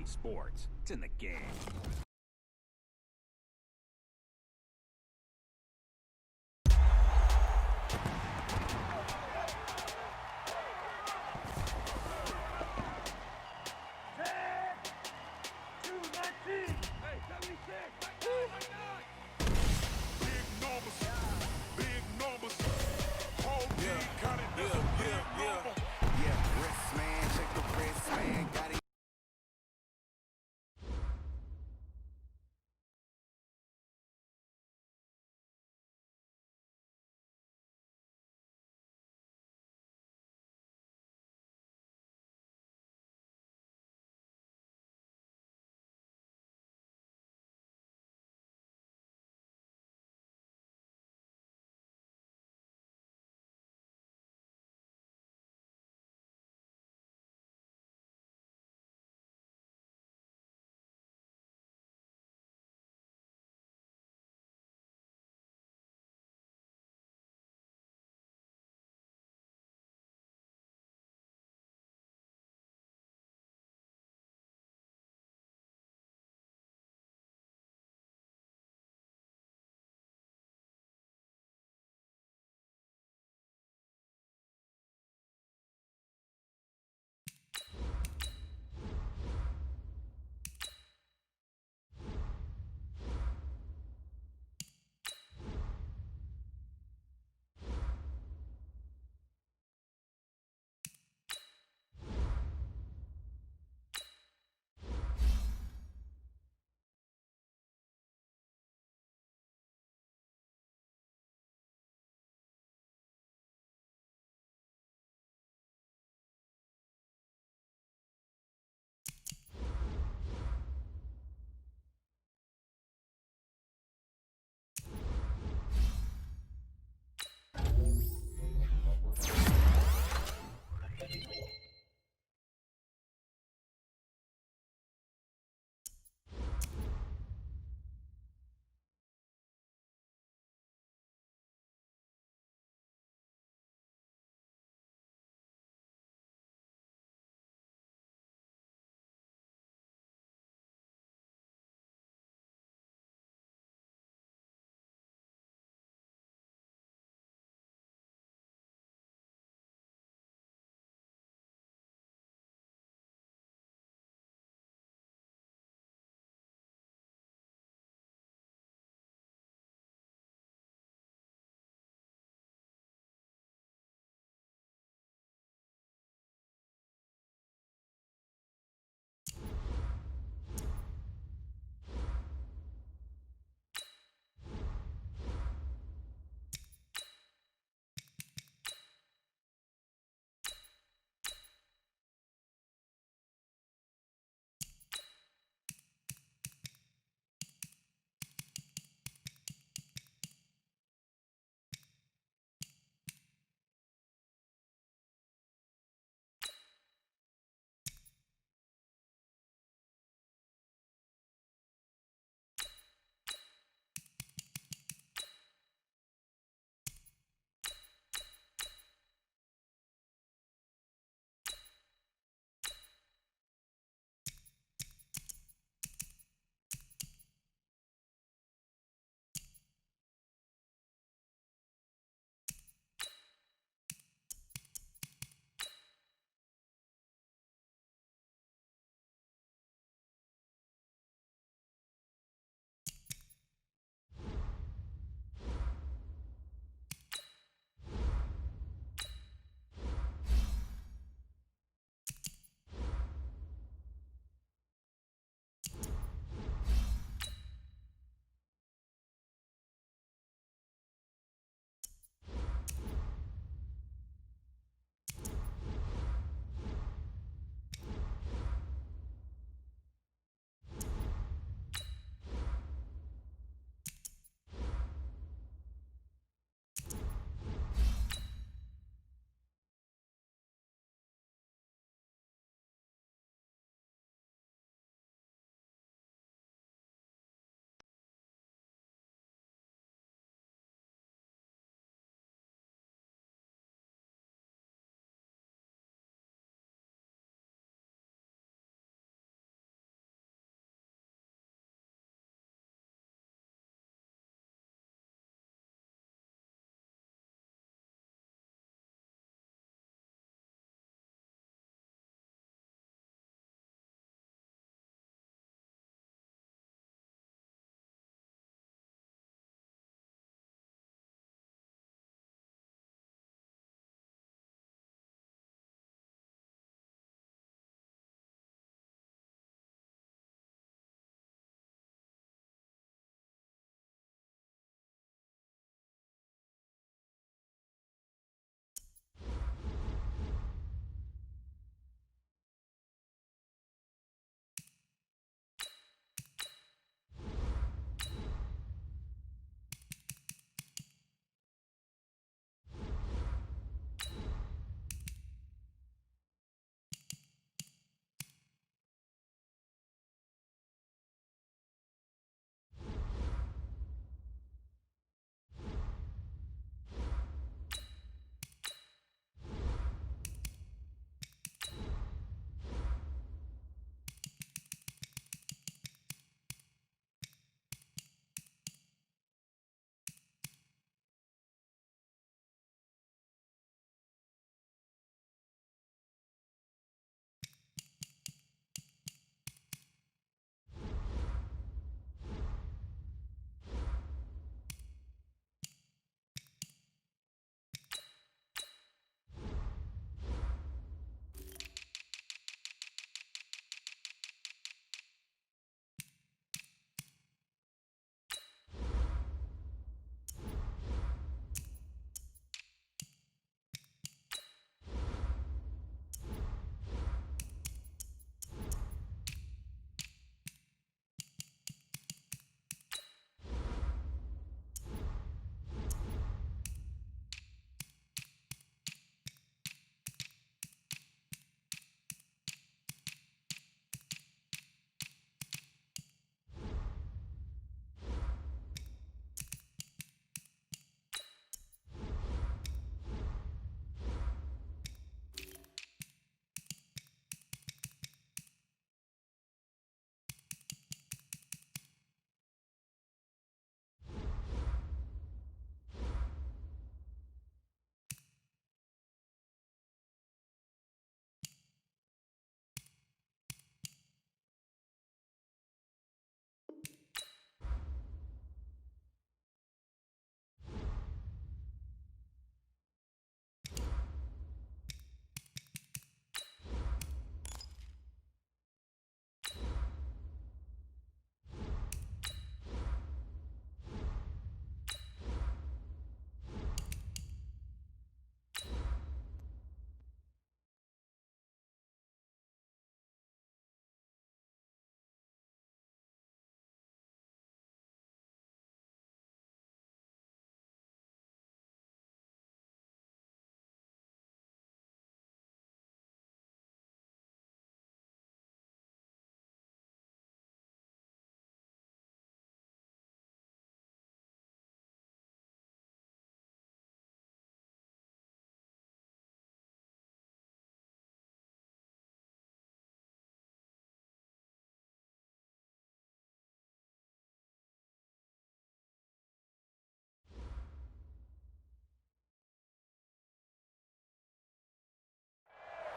sports. It's in the game.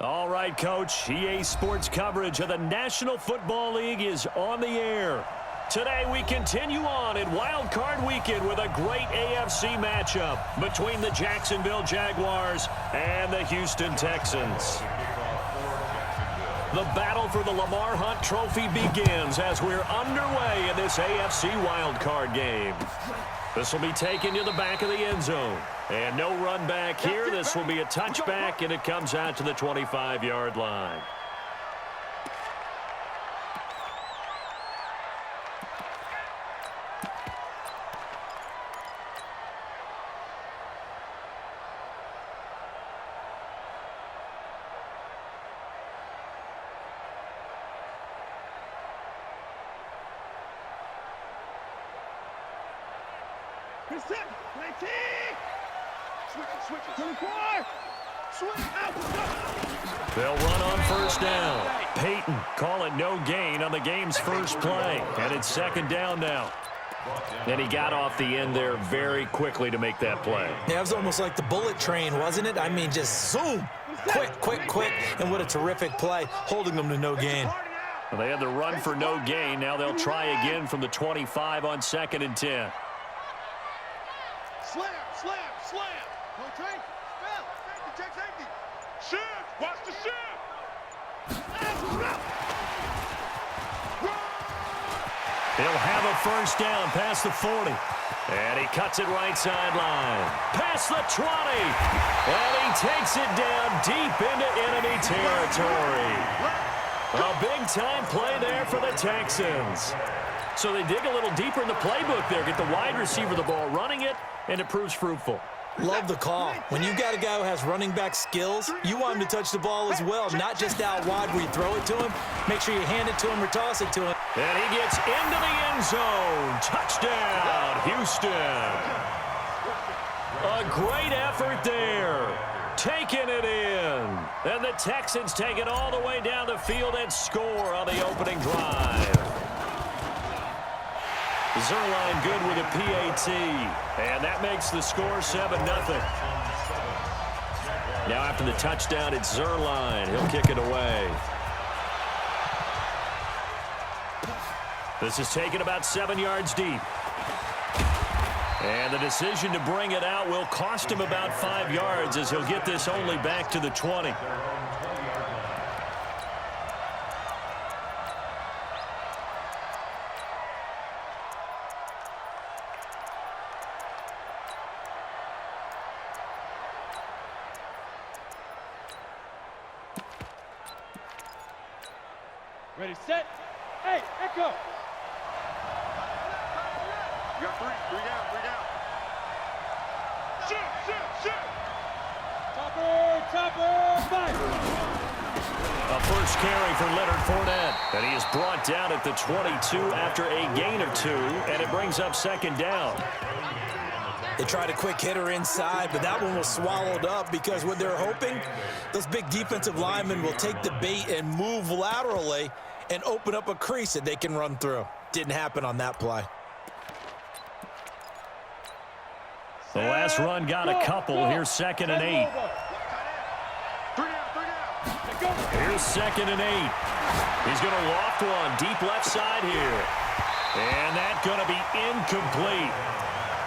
All right, Coach. EA Sports coverage of the National Football League is on the air. Today we continue on in Wildcard Weekend with a great AFC matchup between the Jacksonville Jaguars and the Houston Texans. The battle for the Lamar Hunt Trophy begins as we're underway in this AFC Wildcard game. This will be taken to the back of the end zone. And no run back here. This will be a touchback, and it comes out to the 25-yard line. They'll run on first down. Peyton calling no gain on the game's first play. And it's second down now. And he got off the end there very quickly to make that play. Yeah, it was almost like the bullet train, wasn't it? I mean, just zoom. Quick. And what a terrific play, holding them to no gain. Well, they had the run for no gain. Now they'll try again from the 25 on 2nd and 10. Slam. No train. Spell. Safety, check safety. Shift. Watch the shift. He'll have a first down past the 40. And he cuts it right sideline. Past the 20. And he takes it down deep into enemy territory. A big-time play there for the Texans. So they dig a little deeper in the playbook there, get the wide receiver the ball, running it, and it proves fruitful. Love the call. When you got a guy who has running back skills, you want him to touch the ball as well, not just out wide where you throw it to him. Make sure you hand it to him or toss it to him. And he gets into the end zone. Touchdown, Houston. A great effort there. Taking it in. And the Texans take it all the way down the field and score on the opening drive. Zerline good with a PAT, and that makes the score 7-0. Now after the touchdown, it's Zerline. He'll kick it away. This is taken about 7 yards deep. And the decision to bring it out will cost him about 5 yards as he'll get this only back to the 20. Ready, set. Hey, echo. You got three down. Shoot. Topper, fight. A first carry for Leonard Fournette. And he is brought down at the 22 after a gain of 2, and it brings up second down. They tried a quick hitter inside, but that one was swallowed up because what they're hoping, those big defensive linemen will take the bait and move laterally and open up a crease that they can run through. Didn't happen on that play. The last run got a couple. Here's 2nd and 8. Here's 2nd and 8. He's going to loft one deep left side here. And that's going to be incomplete.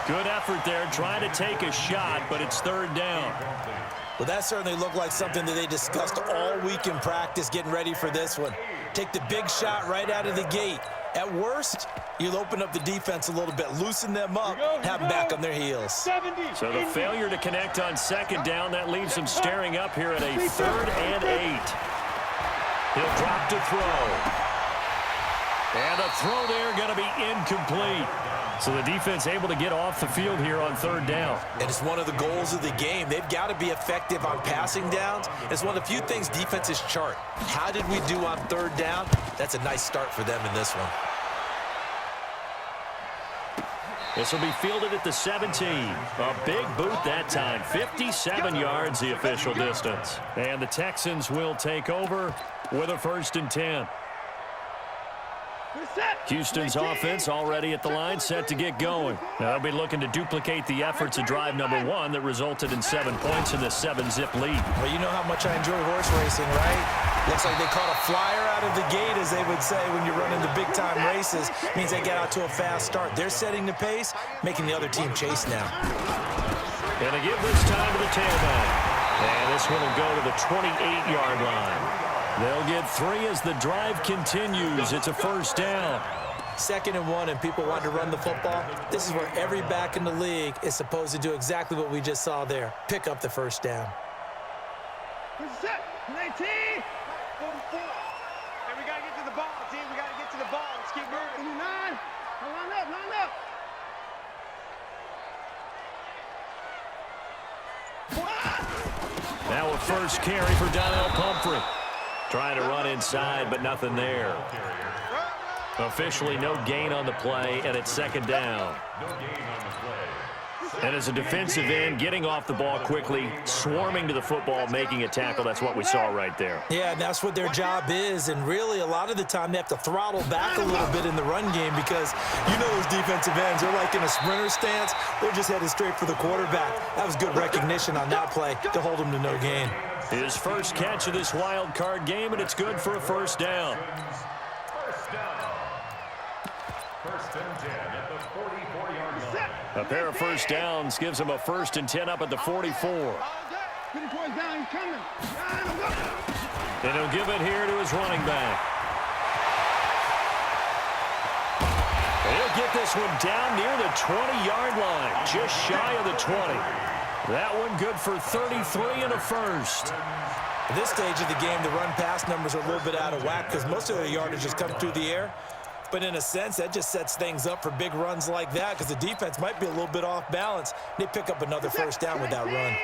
Good effort there, trying to take a shot, but it's 3rd down. Well, that certainly looked like something that they discussed all week in practice getting ready for this one. Take the big shot right out of the gate. At worst, you'll open up the defense a little bit, loosen them up, have them back on their heels. So the failure to connect on 2nd down, that leaves them staring up here at a 3rd and 8. He'll drop to throw. And the throw there going to be incomplete. So the defense able to get off the field here on 3rd down. And it's one of the goals of the game. They've got to be effective on passing downs. It's one of the few things defenses chart. How did we do on 3rd down? That's a nice start for them in this one. This will be fielded at the 17. A big boot that time. 57 yards the official distance. And the Texans will take over with a 1st and 10. Houston's offense already at the line, set to get going. Now, they'll be looking to duplicate the efforts of drive number 1 that resulted in 7 points in the 7-zip lead. Well, you know how much I enjoy horse racing, right? Looks like they caught a flyer out of the gate, as they would say when you're running the big-time races. Means they get out to a fast start. They're setting the pace, making the other team chase now. Gonna give this time to the tailback. And this one will go to the 28-yard line. They'll get 3 as the drive continues. It's a first down. 2nd and 1, and people want to run the football. This is where every back in the league is supposed to do exactly what we just saw there. Pick up the first down. 19. 44. And we got to get to the ball, team. We got to get to the ball. Let's keep moving. 9. Line up, line up. Now a first carry for Donnell Pumphrey. Trying to run inside, but nothing there. Officially no gain on the play, and it's 2nd down. And as a defensive end, getting off the ball quickly, swarming to the football, making a tackle, that's what we saw right there. Yeah, and that's what their job is, and really a lot of the time they have to throttle back a little bit in the run game because you know those defensive ends, they're like in a sprinter stance. They're just headed straight for the quarterback. That was good recognition on that play to hold him to no gain. His first catch of this wild card game, and it's good for a first down. First and 10 at the 44-yard line. A pair of first downs gives him a 1st and 10 up at the 44. And he'll give it here to his running back. He'll get this one down near the 20-yard line, just shy of the 20. That one good for 33 and a first. At this stage of the game, the run-pass numbers are a little bit out of whack because most of their yardage just comes through the air. But in a sense, that just sets things up for big runs like that because the defense might be a little bit off balance. They pick up another first down with that run.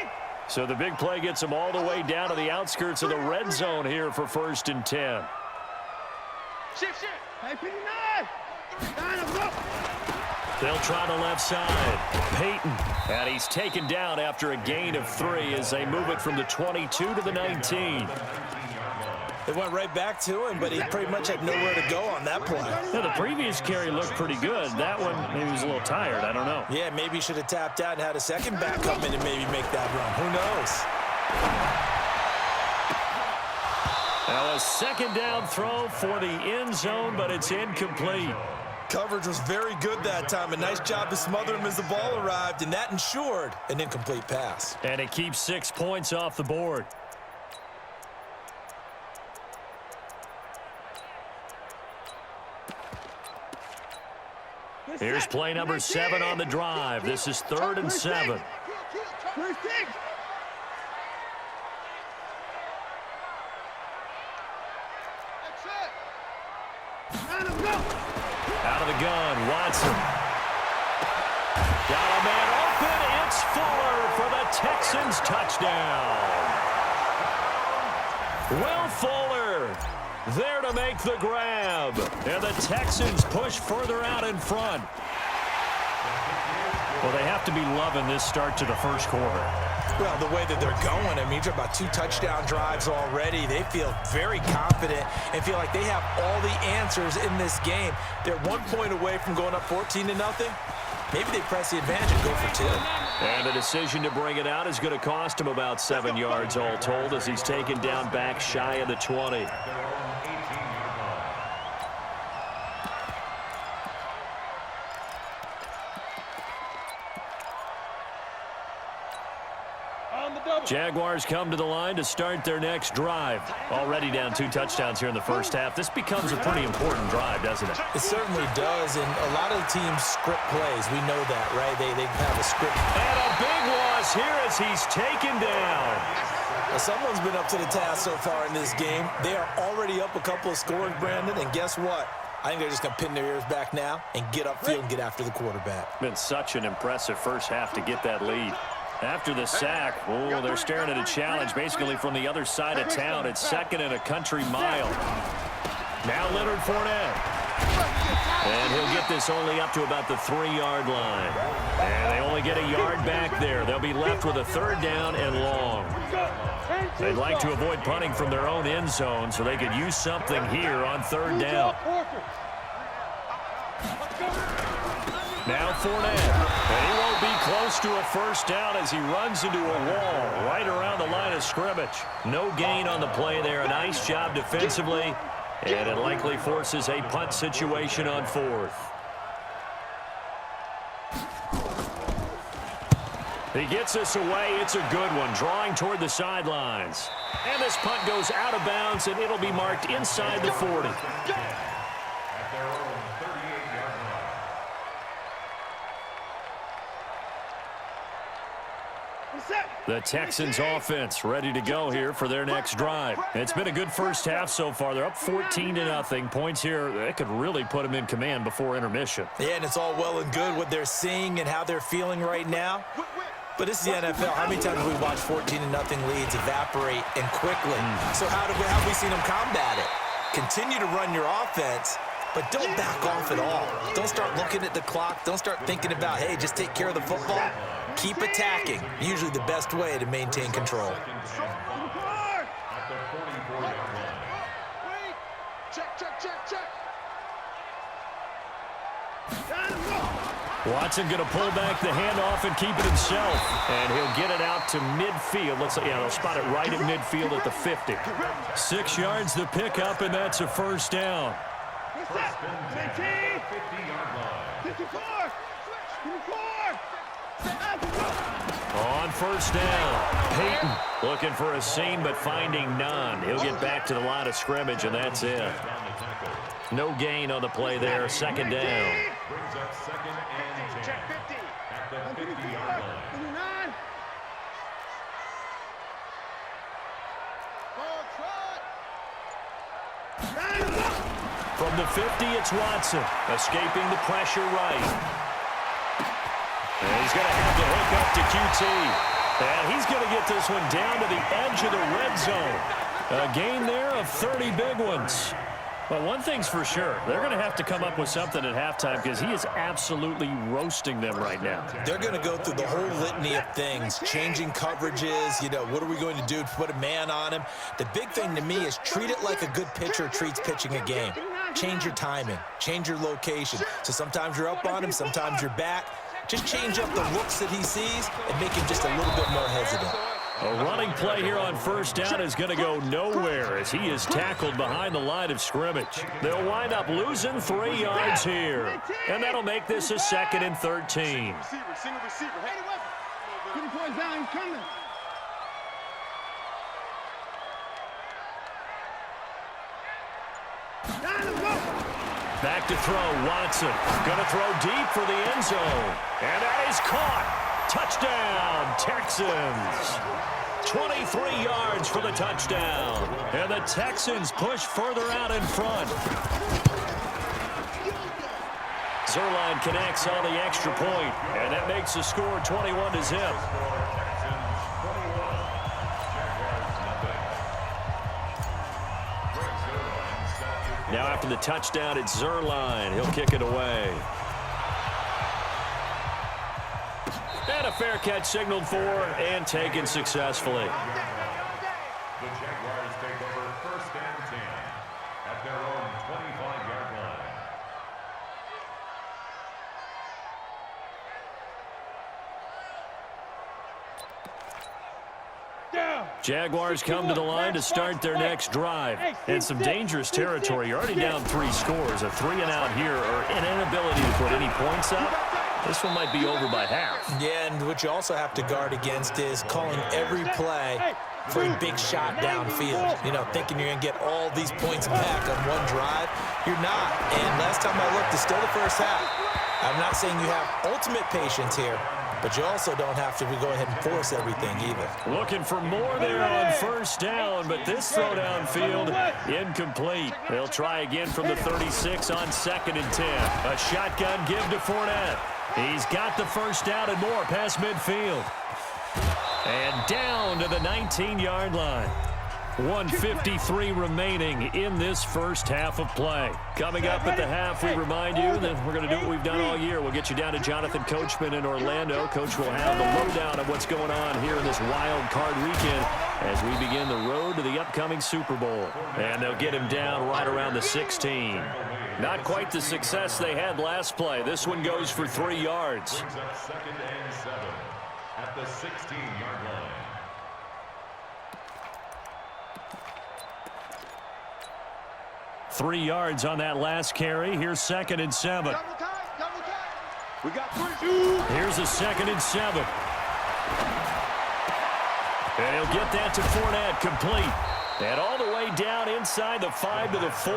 So the big play gets them all the way down to the outskirts of the red zone here for 1st and 10. Shift. Hey, 59. They'll try the left side. Peyton. And he's taken down after a gain of 3 as they move it from the 22 to the 19. They went right back to him, but he pretty much had nowhere to go on that play. Yeah, the previous carry looked pretty good. That one, maybe he was a little tired. I don't know. Yeah, maybe he should have tapped out and had a second back come in and maybe make that run. Who knows? Now a 2nd down throw for the end zone, but it's incomplete. Coverage was very good that time. A nice job to smother him as the ball arrived, and that ensured an incomplete pass. And it keeps 6 points off the board. Here's play number 7 on the drive. This is 3rd and 7. Out of the gun, Watson. Got a man open. It's Fuller for the Texans touchdown. Will Fuller there to make the grab. And the Texans push further out in front. Well, they have to be loving this start to the first quarter. Well, the way that they're going, I mean, you're about 2 touchdown drives already. They feel very confident and feel like they have all the answers in this game. They're 1 point away from going up 14-0. Maybe they press the advantage and go for 2. And the decision to bring it out is going to cost him about 7 yards all told as he's taken down back shy of the 20. Jaguars come to the line to start their next drive. Already down 2 touchdowns here in the first half. This becomes a pretty important drive, doesn't it? It certainly does, and a lot of the teams script plays. We know that, right? They have a script. And a big loss here as he's taken down. Well, someone's been up to the task so far in this game. They are already up a couple of scores, Brandon, and guess what? I think they're just going to pin their ears back now and get upfield and get after the quarterback. Been such an impressive first half to get that lead. After the sack, oh, they're staring at a challenge basically from the other side of town. It's 2nd and a country mile. Now Leonard Fournette. And he'll get this only up to about the 3-yard line. And they only get a yard back there. They'll be left with a 3rd down and long. They'd like to avoid punting from their own end zone so they could use something here on 3rd down. Now Fournette. And he won't be close to a first down as he runs into a wall right around the line of scrimmage. No gain on the play there. A nice job defensively. And it likely forces a punt situation on fourth. He gets us away. It's a good one, drawing toward the sidelines. And this punt goes out of bounds, and it'll be marked inside the 40. The Texans offense ready to go here for their next drive. It's been a good first half so far. They're up 14-0. Points here, that could really put them in command before intermission. Yeah, and it's all well and good what they're seeing and how they're feeling right now. But this is the NFL. How many times have we watched 14-0 leads evaporate and quickly? So how have we seen them combat it? Continue to run your offense, but don't back off at all. Don't start looking at the clock. Don't start thinking about, hey, just take care of the football. Keep attacking. Usually the best way to maintain control. Watson going to pull back the handoff and keep it himself. And he'll get it out to midfield. Looks like, yeah, they'll spot it right at midfield at the 50. 6 yards the pickup, and that's a first down. On first down, Peyton looking for a seam but finding none. He'll get back to the line of scrimmage, and that's it. No gain on the play there. Second down. Brings up second and 10. At the 50-yard line. From the 50, it's Watson, escaping the pressure right. And he's going to have to hook up to QT. And he's going to get this one down to the edge of the red zone. A gain there of 30 big ones. But one thing's for sure, they're going to have to come up with something at halftime because he is absolutely roasting them right now. They're going to go through the whole litany of things, changing coverages, what are we going to do to put a man on him? The big thing to me is treat it like a good pitcher treats pitching a game. Change your timing, change your location. So sometimes you're up on him, sometimes you're back. Just change up the looks that he sees and make him just a little bit more hesitant. A running play here on first down is going to go nowhere as he is tackled behind the line of scrimmage. They'll wind up losing 3 yards here. And that'll make this a 2nd and 13. Single receiver. Hey, Get the points down. He's coming. Back to throw, Watson. Going to throw deep for the end zone. And that is caught. Touchdown, Texans. 23 yards for the touchdown. And the Texans push further out in front. Zerline connects on the extra point, and that makes the score 21-0. Now after the touchdown, it's Zerline. He'll kick it away. And a fair catch signaled for and taken successfully. The Jaguars take over 1st and 10 at their own 25-yard line. Jaguars come to the line to start their next drive. And some dangerous territory. You're already down 3 scores. A 3 and out here, or an inability to put any points up. This one might be over by half. Yeah, and what you also have to guard against is calling every play for a big shot downfield. Thinking you're going to get all these points back on one drive. You're not. And last time I looked, it's still the first half. I'm not saying you have ultimate patience here, but you also don't have to go ahead and force everything either. Looking for more there on first down, but this throw downfield incomplete. They'll try again from the 36 on 2nd and 10. A shotgun give to Fournette. He's got the first down and more past midfield. And down to the 19-yard line. 1:53 remaining in this first half of play. Coming up at the half, we remind you that we're going to do what we've done all year. We'll get you down to Jonathan Coachman in Orlando. Coach will have the lowdown of what's going on here in this wild card weekend as we begin the road to the upcoming Super Bowl. And they'll get him down right around the 16. Not quite the success they had last play. This one goes for 3 yards. Brings up 2nd and 7 at the 16-yard line. Three yards on that last carry. Here's 2nd and 7. We got 3. Here's a 2nd and 7. And he'll get that to Fournette, complete. And all the way down inside the 5 to the 4.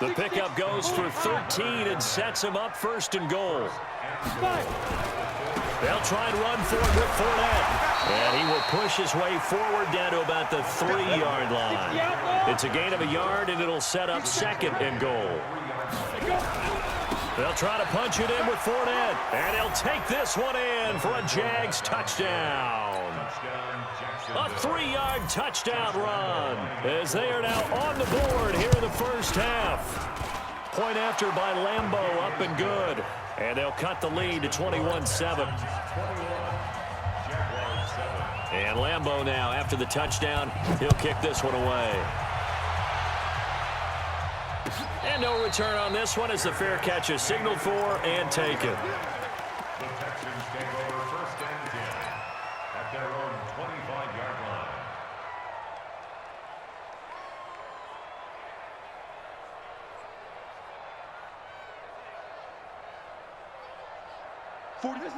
The pickup goes for 13 and sets him up 1st and goal. They'll try and run for it with Fournette. And he will push his way forward down to about the 3-yard line. It's a gain of a yard, and it'll set up 2nd and goal. They'll try to punch it in with Fournette. And he'll take this one in for a Jags touchdown. A 3-yard touchdown run as they are now on the board here in the first half. Point after by Lambeau, up and good. And they'll cut the lead to 21-7. And Lambeau now, after the touchdown, he'll kick this one away. And no return on this one as the fair catch is signaled for and taken. The Texans take over 1st and 10 at their own 25-yard line.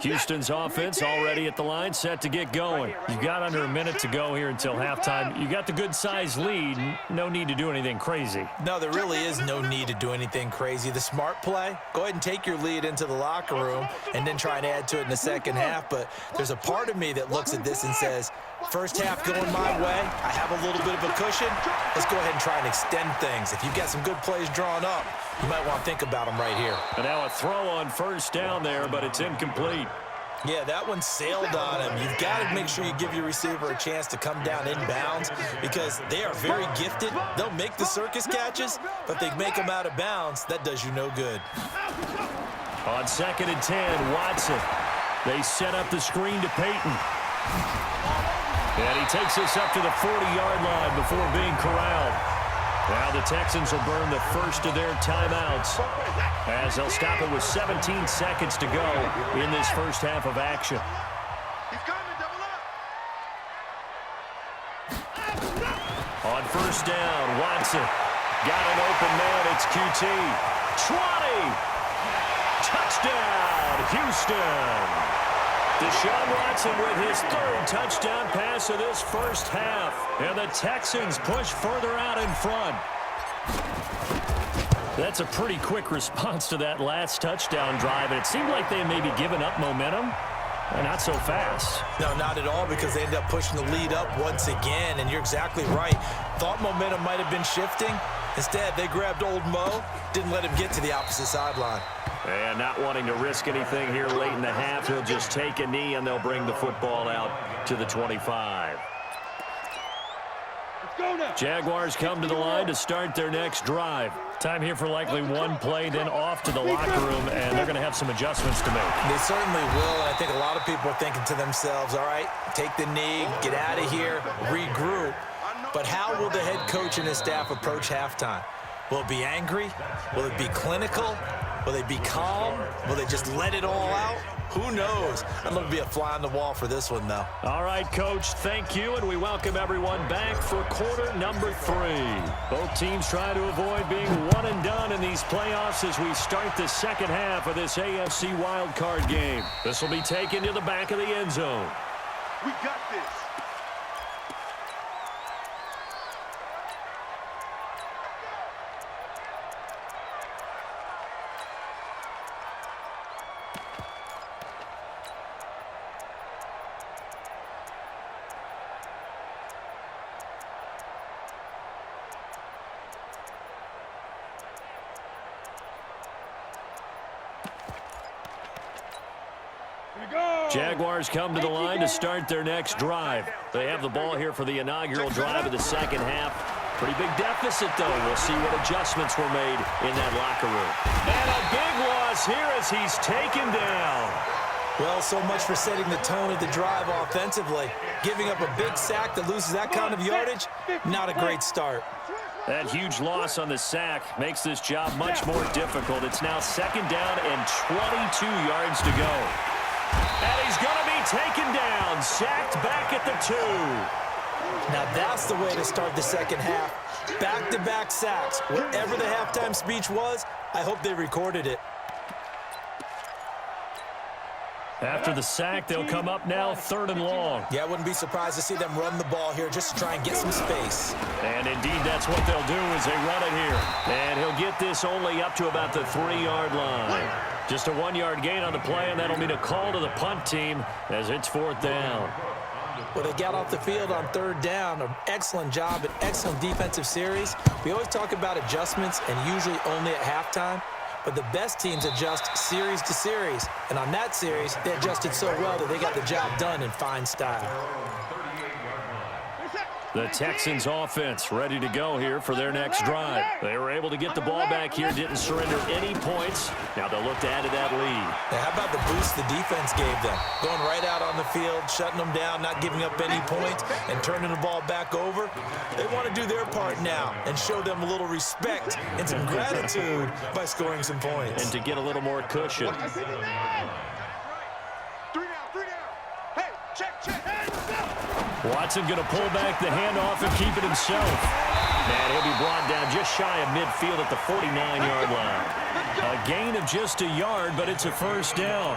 Houston's offense already at the line, set to get going. You've got under a minute to go here until halftime. You got the good-sized lead. No need to do anything crazy. No, there really is no need to do anything crazy. The smart play, go ahead and take your lead into the locker room and then try and add to it in the second half. But there's a part of me that looks at this and says, first half going my way, I have a little bit of a cushion. Let's go ahead and try and extend things. If you've got some good plays drawn up, you might want to think about them right here. And now a throw on 1st down there, but it's incomplete. Yeah, that one sailed on him. You've got to make sure you give your receiver a chance to come down inbounds because they are very gifted. They'll make the circus catches, but they make them out of bounds. That does you no good. On 2nd and 10, Watson. They set up the screen to Peyton. And he takes us up to the 40-yard line before being corralled. Now the Texans will burn the first of their timeouts as they'll stop it with 17 seconds to go in this first half of action. He's coming, double up. On 1st down, Watson got an open man. It's QT. 20. Touchdown, Houston. Deshaun Watson with his 3rd touchdown pass of this first half. And the Texans push further out in front. That's a pretty quick response to that last touchdown drive. And it seemed like they may be giving up momentum. Not so fast. No, not at all, because they ended up pushing the lead up once again. And you're exactly right. Thought momentum might have been shifting. Instead, they grabbed old Mo, didn't let him get to the opposite sideline. And not wanting to risk anything here late in the half, he'll just take a knee, and they'll bring the football out to the 25. Let's go now. Jaguars come to the line to start their next drive. Time here for likely one play, then off to the locker room, and they're going to have some adjustments to make. They certainly will, and I think a lot of people are thinking to themselves, all right, take the knee, get out of here, regroup. But how will the head coach and his staff approach halftime? Will it be angry? Will it be clinical? Will they be calm? Will they just let it all out? Who knows? I'm going to be a fly on the wall for this one, though. All right, Coach, thank you, and we welcome everyone back for quarter number 3. Both teams try to avoid being one and done in these playoffs as we start the second half of this AFC Wildcard game. This will be taken to the back of the end zone. We got this. Jaguars come to the line to start their next drive. They have the ball here for the inaugural drive of the second half. Pretty big deficit, though. We'll see what adjustments were made in that locker room. And a big loss here as he's taken down. Well, so much for setting the tone of the drive offensively. Giving up a big sack that loses that kind of yardage, not a great start. That huge loss on the sack makes this job much more difficult. It's now 2nd down and 22 yards to go. And he's going to be taken down, sacked back at the 2. Now that's the way to start the second half. Back-to-back sacks. Whatever the halftime speech was, I hope they recorded it. After the sack, they'll come up now 3rd and long. Yeah, I wouldn't be surprised to see them run the ball here just to try and get some space. And indeed, that's what they'll do as they run it here. And he'll get this only up to about the 3-yard line. Just a 1-yard gain on the play, and that'll mean a call to the punt team as it's 4th down. Well, they got off the field on 3rd down. An excellent job, an excellent defensive series. We always talk about adjustments and usually only at halftime. But the best teams adjust series to series. And on that series, they adjusted so well that they got the job done in fine style. The Texans offense ready to go here for their next drive. They were able to get the ball back here, didn't surrender any points. Now they'll look to add to that lead. Now, how about the boost the defense gave them? Going right out on the field, shutting them down, not giving up any points, and turning the ball back over. They want to do their part now and show them a little respect and some gratitude by scoring some points. And to get a little more cushion. 3 down. Hey, check. Watson going to pull back the handoff and keep it himself. And he'll be brought down just shy of midfield at the 49-yard line. A gain of just a yard, but it's a 1st down.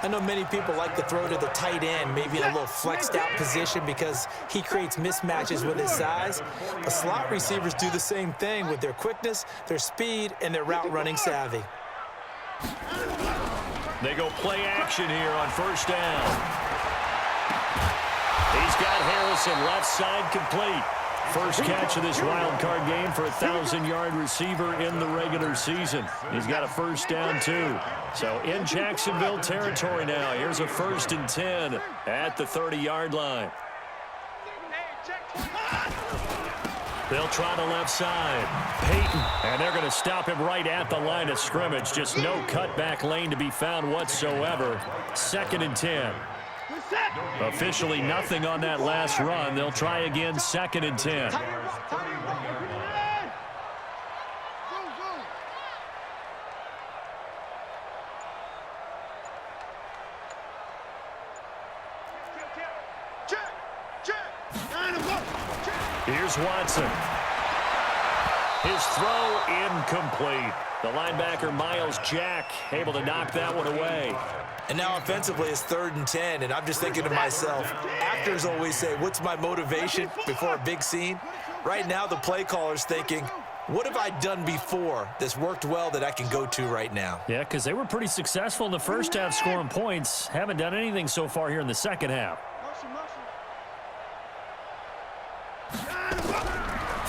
I know many people like to throw to the tight end, maybe in a little flexed out position because he creates mismatches with his size. But slot receivers do the same thing with their quickness, their speed, and their route running savvy. They go play action here on 1st down. He's got Harrison left side complete. First catch of this wild card game for a 1,000-yard receiver in the regular season. He's got a 1st down, too. So in Jacksonville territory now. Here's a 1st and 10 at the 30-yard line. They'll try the left side. Peyton, and they're going to stop him right at the line of scrimmage. Just no cutback lane to be found whatsoever. 2nd and 10. Officially nothing on that last run. They'll try again, 2nd and 10. Here's Watson. His throw incomplete. The linebacker, Miles Jack, able to knock that one away. And now offensively it's 3rd and 10, and I'm just thinking to myself, actors always say, what's my motivation before a big scene? Right now the play caller's thinking, what have I done before that's worked well that I can go to right now? Yeah, because they were pretty successful in the first half scoring points. Haven't done anything so far here in the second half.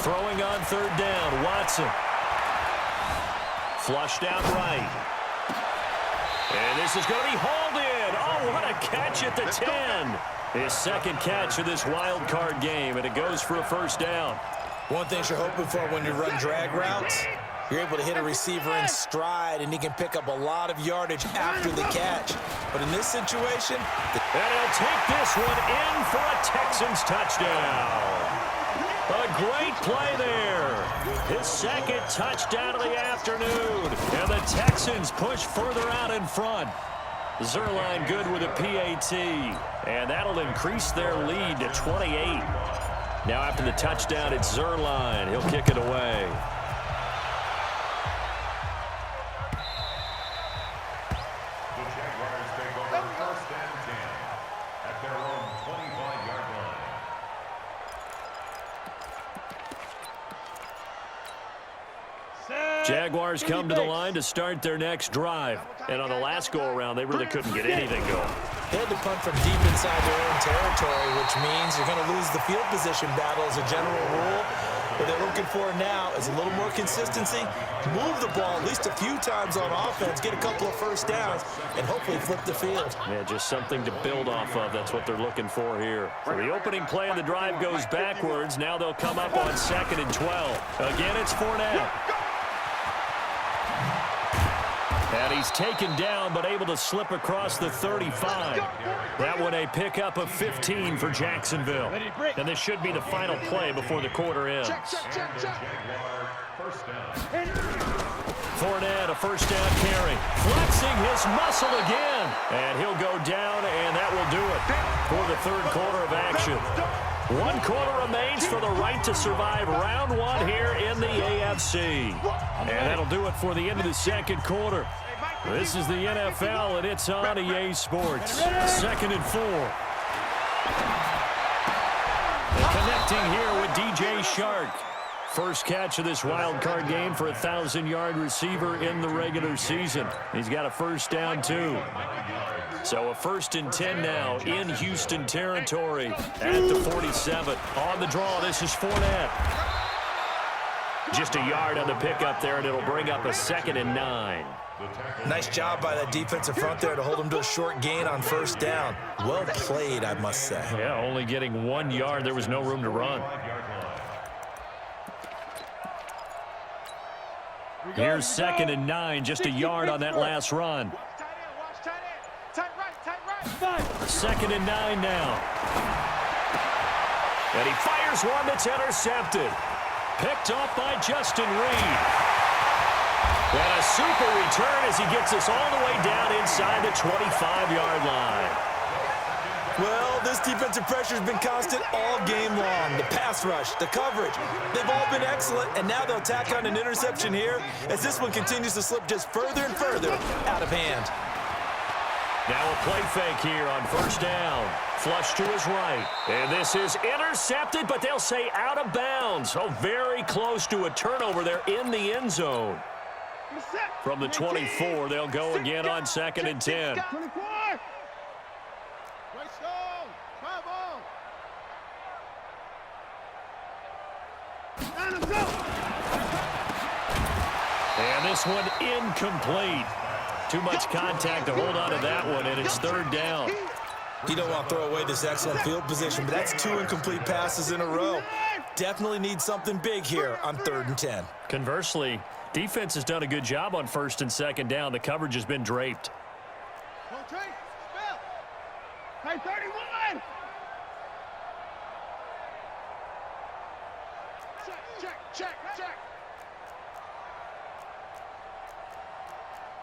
Throwing on 3rd down, Watson. Flushed out right. And this is going to be hauled in. Oh, what a catch at the 10. His 2nd catch of this wild card game, and it goes for a 1st down. One thing you're hoping for when you run drag routes, you're able to hit a receiver in stride, and he can pick up a lot of yardage after the catch. But in this situation... And he'll take this one in for a Texans touchdown. A great play there. His 2nd touchdown of the afternoon. And the Texans push further out in front. Zerline good with a PAT. And that'll increase their lead to 28. Now after the touchdown, it's Zerline. He'll kick it away. The Jaguars take over 1st and 10 at their own 25-yard line. Jaguars come to the line to start their next drive. And on the last go-around, they really couldn't get anything going. They had to punt from deep inside their own territory, which means you're going to lose the field position battle as a general rule. What they're looking for now is a little more consistency, move the ball at least a few times on offense, get a couple of 1st downs, and hopefully flip the field. Yeah, just something to build off of. That's what they're looking for here. So the opening play of the drive goes backwards. Now they'll come up on 2nd and 12. Again, it's Fournette. And he's taken down, but able to slip across the 35. That one a pickup of 15 for Jacksonville. And this should be the final play before the quarter ends. Fournette, a first down carry. Flexing his muscle again. And he'll go down, and that will do it for the third quarter of action. 1 quarter remains for the right to survive round 1 here in the AFC. And that'll do it for the end of the second quarter. This is the NFL, and it's on EA Sports. 2nd and 4. And connecting here with DJ Shark. First catch of this wild card game for a 1,000-yard receiver in the regular season. He's got a first down, too. So a 1st and 10 now in Houston territory at the 47. On the draw, this is Fournette. Just a yard on the pickup there, and it'll bring up a 2nd and 9. Nice job by that defensive front there to hold him to a short gain on first down. Well played, I must say. Yeah, only getting 1 yard. There was no room to run. Here's 2nd and 9, just a yard on that last run. 2nd and 9 now. And he fires one that's intercepted. Picked off by Justin Reed. And a super return as he gets us all the way down inside the 25-yard line. Well, this defensive pressure has been constant all game long. The pass rush, the coverage, they've all been excellent, and now they'll tack on an interception here as this one continues to slip just further and further out of hand. Now a play fake here on first down. Flush to his right. And this is intercepted, but they'll say out of bounds. Oh, very close to a turnover there in the end zone. From the 24, they'll go again on 2nd and 10. And this one incomplete. Too much contact to hold on to that one, and it's 3rd down. You don't want to throw away this excellent field position, but that's 2 incomplete passes in a row. Definitely need something big here on 3rd and 10. Conversely, defense has done a good job on 1st and 2nd down. The coverage has been draped. Hey, 31! Check.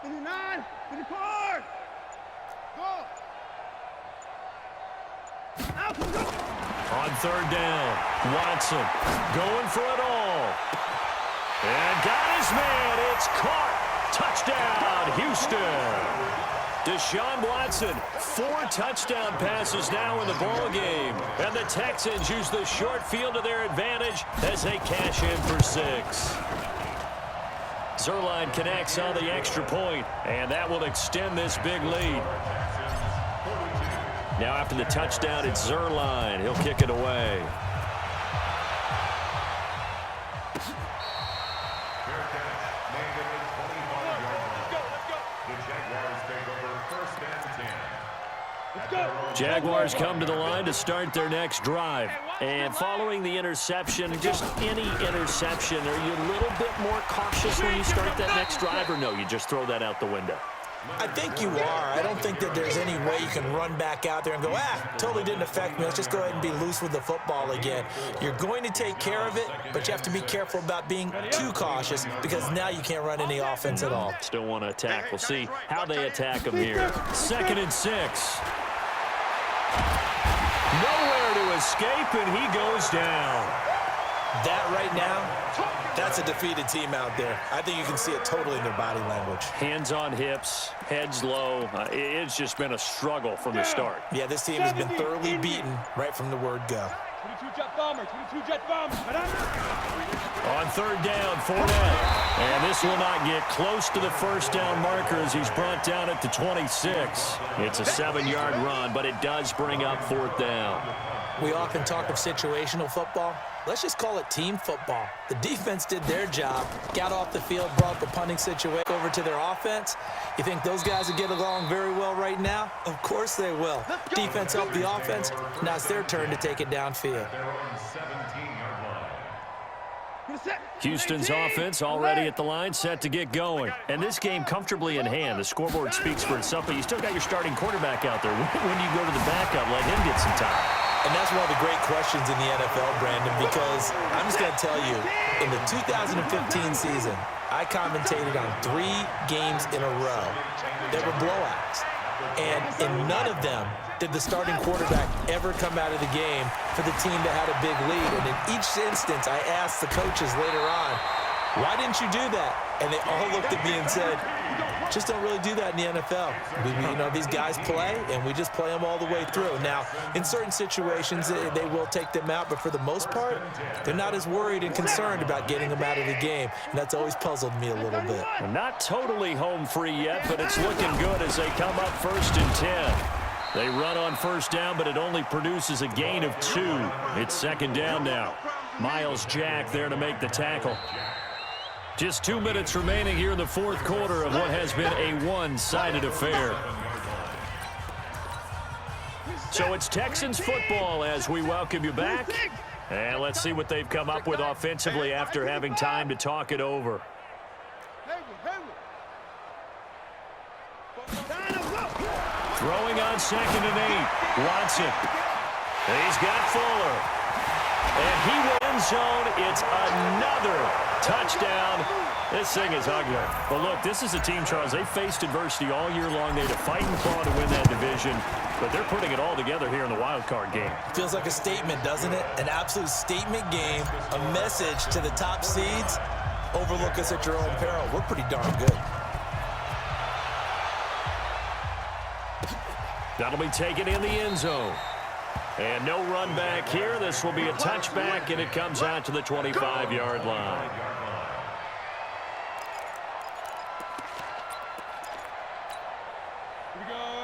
59, 54! Go! On 3rd down, Watson going for it all. And got his man. It's caught. Touchdown, Houston. Deshaun Watson, 4 touchdown passes now in the ball game. And the Texans use the short field to their advantage as they cash in for 6. Zerline connects on the extra point, and that will extend this big lead. Now after the touchdown, it's Zerline. He'll kick it away. Jaguars come to the line to start their next drive. And following the interception, just any interception, are you a little bit more cautious when you start that next drive, or no, you just throw that out the window? I think you are. I don't think that there's any way you can run back out there and go, totally didn't affect me. Let's just go ahead and be loose with the football again. You're going to take care of it, but you have to be careful about being too cautious because now you can't run any offense at all. Still want to attack. We'll see how they attack him here. 2nd and 6. Nowhere to escape, and he goes down. That right now, that's a defeated team out there. I think you can see it totally in their body language. Hands on hips, heads low. It's just been a struggle from the start. Yeah, this team has been thoroughly beaten right from the word go. 22 jet bomber, 22 jet bomber. On 3rd down, Fournette. And this will not get close to the first down marker as he's brought down at the 26. It's a 7-yard run, but it does bring up 4th down. We often talk of situational football. Let's just call it team football. The defense did their job, got off the field, brought the punting situation over to their offense. You think those guys will get along very well right now? Of course they will. Defense helped the offense. Now it's their turn to take it downfield. Houston's offense already at the line, set to get going. And this game comfortably in hand. The scoreboard speaks for itself, but you still got your starting quarterback out there. When do you go to the backup, let him get some time? And that's one of the great questions in the NFL, Brandon, because I'm just going to tell you, in the 2015 season, I commentated on 3 games in a row that were blowouts. And in none of them did the starting quarterback ever come out of the game for the team that had a big lead. And in each instance, I asked the coaches later on, why didn't you do that? And they all looked at me and said, just don't really do that in the NFL. These guys play, and we just play them all the way through. Now, in certain situations, they will take them out, but for the most part, they're not as worried and concerned about getting them out of the game, and that's always puzzled me a little bit. Not totally home free yet, but it's looking good as they come up 1st and 10. They run on 1st down, but it only produces a gain of 2. It's 2nd down now. Miles Jack there to make the tackle. Just 2 minutes remaining here in the 4th quarter of what has been a one-sided affair. So it's Texans football as we welcome you back. And let's see what they've come up with offensively after having time to talk it over. Throwing on 2nd and 8. Watson. He's got Fuller. And he will end zone. It's another touchdown. This thing is ugly. But look, this is a team, Charles, they faced adversity all year long. They had to fight and claw to win that division. But they're putting it all together here in the wild card game. Feels like a statement, doesn't it? An absolute statement game. A message to the top seeds. Overlook us at your own peril. We're pretty darn good. That'll be taken in the end zone. And no run back here. This will be a touchback, and it comes out to the 25-yard line.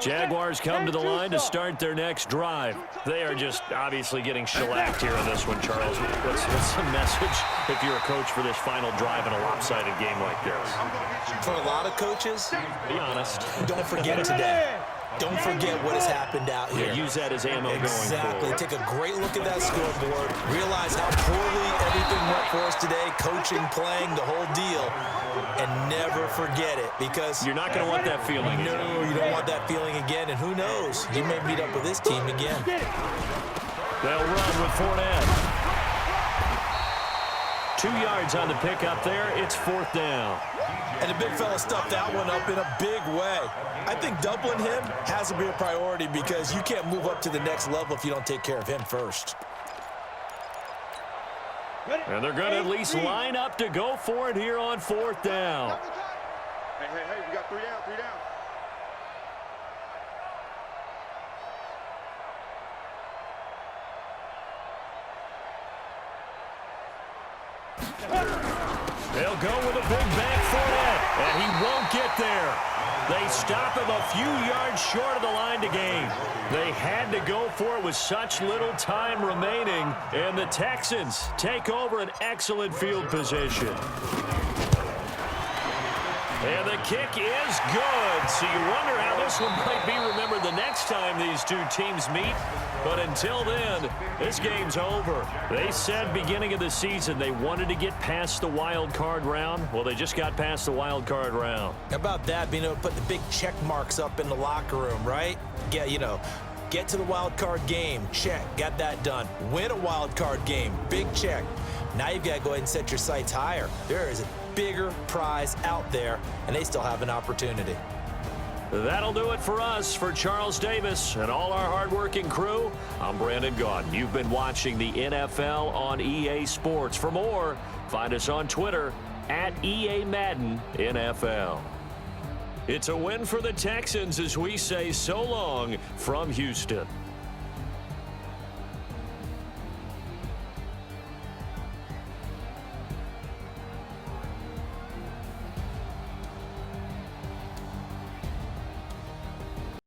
Jaguars come to the line to start their next drive. They are just obviously getting shellacked here on this one, Charles. What's the message if you're a coach for this final drive in a lopsided game like this? For a lot of coaches, be honest. Don't forget today. Don't forget what has happened out here. Yeah, use that as ammo going forward. Exactly. Take a great look at that scoreboard. Realize how poorly everything went for us today. Coaching, playing, the whole deal. And never forget it, because you're not going to want that feeling. No, you don't want that feeling again. And who knows? You may meet up with this team again. They'll run with Fournette. 2 yards on the pickup there. It's 4th down. And the big fella stuffed that one up in a big way. I think doubling him has to be a priority, because you can't move up to the next level if you don't take care of him first. And they're going to at least line up to go for it here on 4th down. Hey, we got 3 down, 3 down. They'll go with a big back Fournette, and he won't get there. They stop him a few yards short of the line to gain. They had to go for it with such little time remaining, and the Texans take over an excellent field position. And the kick is good. So you wonder how this one might be remembered the next time these two teams meet. But until then, this game's over. They said beginning of the season they wanted to get past the wild card round. Well, they just got past the wild card round. How about that, being able to put the big check marks up in the locker room, right? Yeah, get to the wild card game. Check. Got that done. Win a wild card game. Big check. Now you've got to go ahead and set your sights higher. There is a bigger prize out there, and they still have an opportunity. That'll do it for us. For Charles Davis and all our hardworking crew, I'm Brandon Gaudin. You've been watching the NFL on EA Sports. For more, find us on Twitter at EA Madden NFL. It's a win for the Texans as we say so long from Houston.